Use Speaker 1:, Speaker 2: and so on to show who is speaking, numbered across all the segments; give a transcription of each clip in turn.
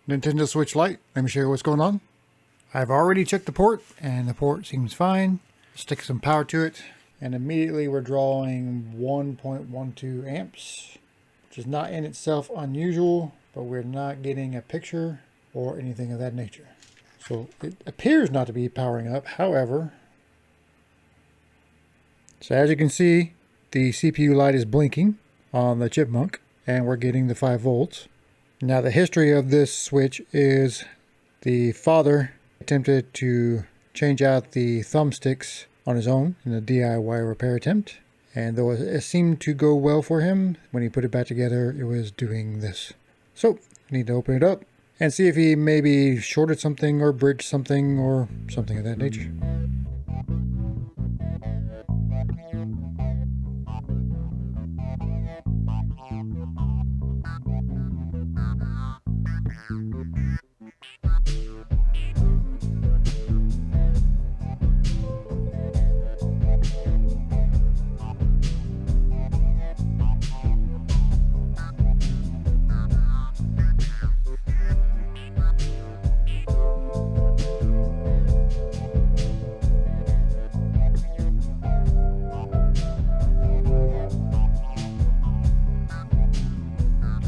Speaker 1: Nintendo Switch Lite. Let me show you what's going on. I've already checked the port and the port seems fine. Stick some power to it and immediately we're drawing 1.12 amps, which is not in itself unusual, but we're not getting a picture or anything of that nature. So it appears not to be powering up. However, so as you can see, the CPU light is blinking on the Chipmunk and we're getting the 5 volts. Now the history of this switch is the father attempted to change out the thumbsticks on his own in a DIY repair attempt. And though it seemed to go well for him, when he put it back together, it was doing this. So I need to open it up and see if he maybe shorted something or bridged something or something of that nature.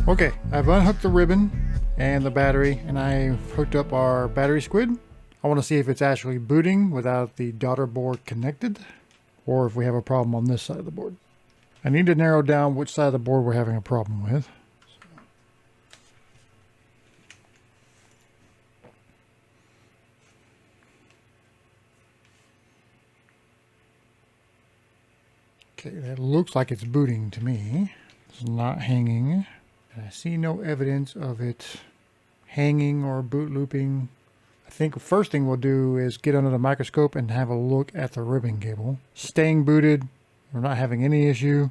Speaker 1: Okay, I've unhooked the ribbon and the battery, and I've hooked up our battery squid. I want to see if it's actually booting without the daughter board connected, or if we have a problem on this side of the board. I need to narrow down which side of the board we're having a problem with. Okay, that looks like it's booting to me. It's not hanging. And I see no evidence of it hanging or boot looping. I think the first thing we'll do is get under the microscope and have a look at the ribbon cable. Staying booted, we're not having any issue.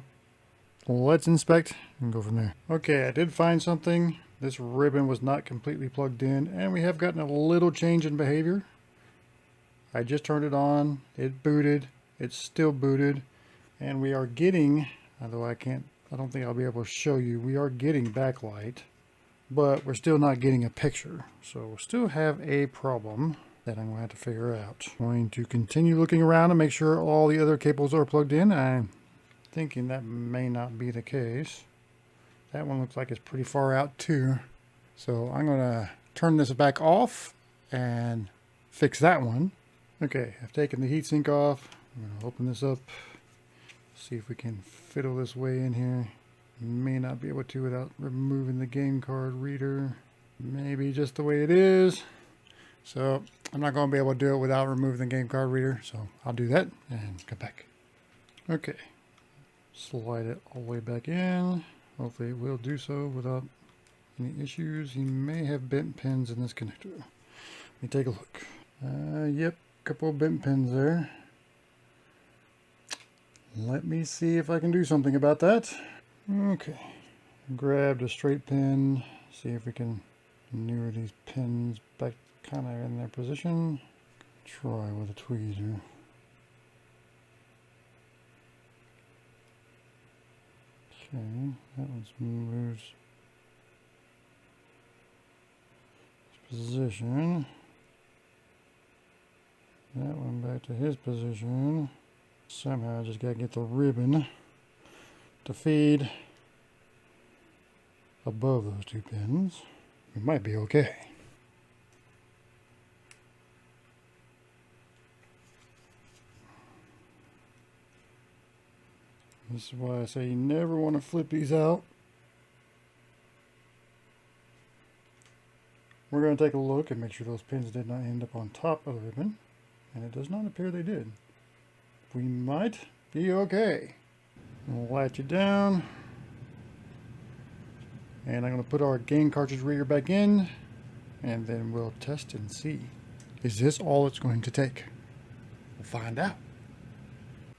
Speaker 1: Let's inspect and go from there. Okay, I did find something. This ribbon was not completely plugged in and we have gotten a little change in behavior. I just turned it on, it booted, it's still booted, and we are getting, although I don't think I'll be able to show you. We are getting backlight, but we're still not getting a picture. So we'll still have a problem that I'm going to have to figure out. I'm going to continue looking around and make sure all the other cables are plugged in. I'm thinking that may not be the case. That one looks like it's pretty far out too. So I'm going to turn this back off and fix that one. Okay, I've taken the heatsink off. I'm going to open this up. See if we can fiddle this way in here. May not be able to without removing the game card reader. Maybe just the way it is. So I'm not going to be able to do it without removing the game card reader. So I'll do that and come back. Okay. Slide it all the way back in. Hopefully it will do so without any issues. You may have bent pins in this connector. Let me take a look. Yep, a couple of bent pins there. Let me see if I can do something about that. Okay, grabbed a straight pin, see if we can maneuver these pins back kind of in their position. Try with a tweezer. Okay, that one's moved his position. That one back to his position. Somehow I just gotta get the ribbon to feed above those two pins. We might be okay. This is why I say you never want to flip these out. We're going to take a look and make sure those pins did not end up on top of the ribbon. And it does not appear they did. We might be okay. We'll latch it down. And I'm going to put our game cartridge reader back in. And then we'll test and see. Is this all it's going to take? We'll find out.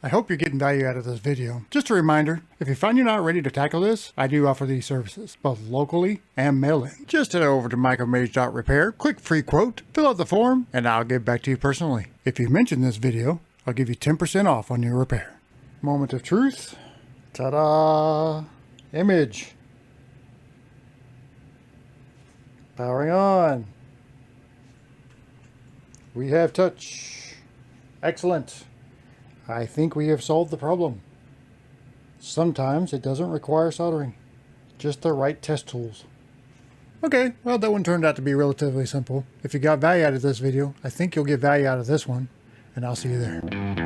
Speaker 1: I hope you're getting value out of this video. Just a reminder, if you find you're not ready to tackle this, I do offer these services, both locally and mail-in. Just head over to micromage.repair, click free quote, fill out the form, and I'll get back to you personally. If you mention this video, I'll give you 10% off on your repair. Moment of truth. Ta-da! Image. Powering on. We have touch. Excellent. I think we have solved the problem. Sometimes it doesn't require soldering. Just the right test tools. Okay, well that one turned out to be relatively simple. If you got value out of this video, I think you'll get value out of this one, and I'll see you there.